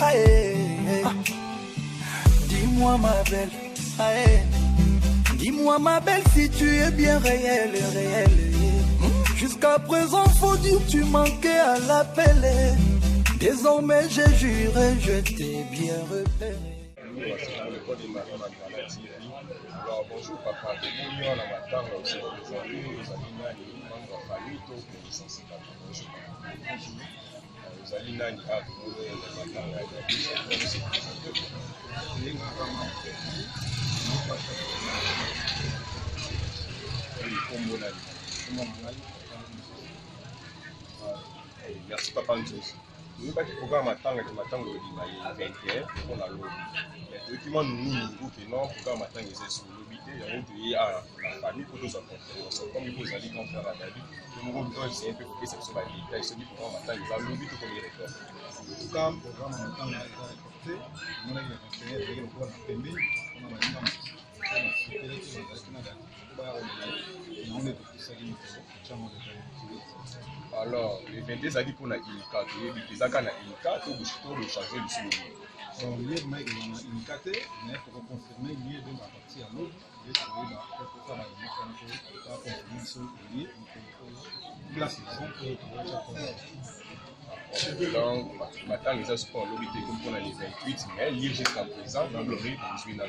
Aïe, dis-moi ma belle, aïe. Dis-moi ma belle si tu es bien réelle, réelle. Jusqu'à présent faut dire tu manquais à l'appel. Désormais j'ai juré, je t'ai bien repéré. Alors bonjour papa, bonjour la matin, aussi représenté, nous allons prendre la famille, tout pour licencier la bonjour. Nous allons nani à le matin, merci papa Nzos. Nous avons un programme de 21 pour la lobby. Les documents nous disent que non, le programme est sur le lobby. Il y a la famille pour nous accompagner. Comme il faut aller quand faire la vie, nous avons besoin de faire cette chose. Il se dit que le programme est le lobby tout comme il est. En tout cas, le programme est apporté. Nous avons conseillé de le voir en PMB. Alors, les 22 a dit pour la INICA, les ACA na INICA, tout le changer le sous. Donc, il y a une INICA, mais il faut confirmer qu'il y a une partie à l'autre. Il y a donc, maintenant, les autres sports lobby comme pour les 28, mais lire jusqu'à présent, dans le rythme, je suis là.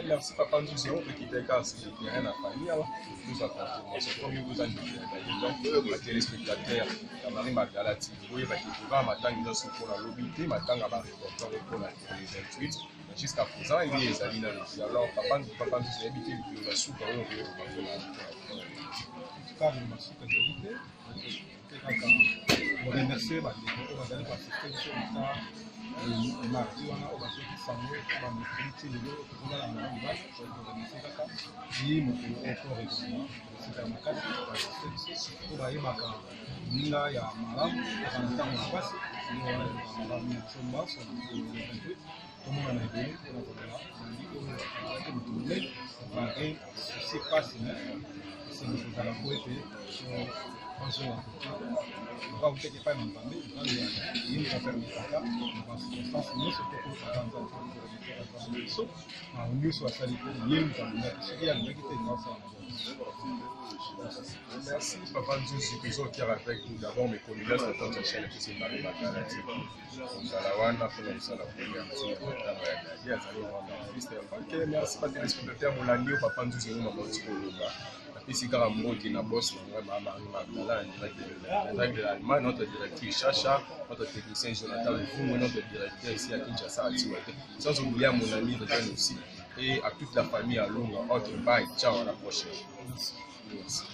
Merci papa, nous avons quitté le cas, c'est rien à famille. Nous avons confirmation, comme vous avez dit, donc, les téléspectateurs, Marie Magdala TV, vous voyez, nous avons pour la lobby, maintenant, on va reporter pour les 28. Jusqu'à présent, il y a des alliés. Alors, papa, nous avons habité la soupe, on cas, je me suis présenté. Je remercie les gens qui ont participé à ça. Et mardi, on a organisé ça. On a fait des vidéos pour la maman. Et nous avons réussi. C'est un cas pour la Yémaka. Il y a Maram, on a un passe. On a un passe. Comme on a dit, on a dit que c'est pas si c'est une chose à la fois et on va vous dire pas même pas mais il y a une affaire de caca dans cette instance nous c'est pour que on nous soit sali il y a une il y a une qui était dans ça. Merci papa Nzouzi toujours qui est avec nous d'abord mes collègues sur notre chaîne qui c'est Marie Magdala TV. Salawana pour nous ça la première merci pas téléspectateurs mon ami papa Nzouzi nous maman Tsikoloba. Ici Karambo qui est boss Marie Magdala en direct de l'Allemagne, notre directrice Chacha, notre technicien Jonathan Lefoum, notre directeur ici à Kinshasa à Tiwate. Sans oublier mon ami Regan aussi et à toute la famille à Londres. Autre bye, ciao à la prochaine. Merci.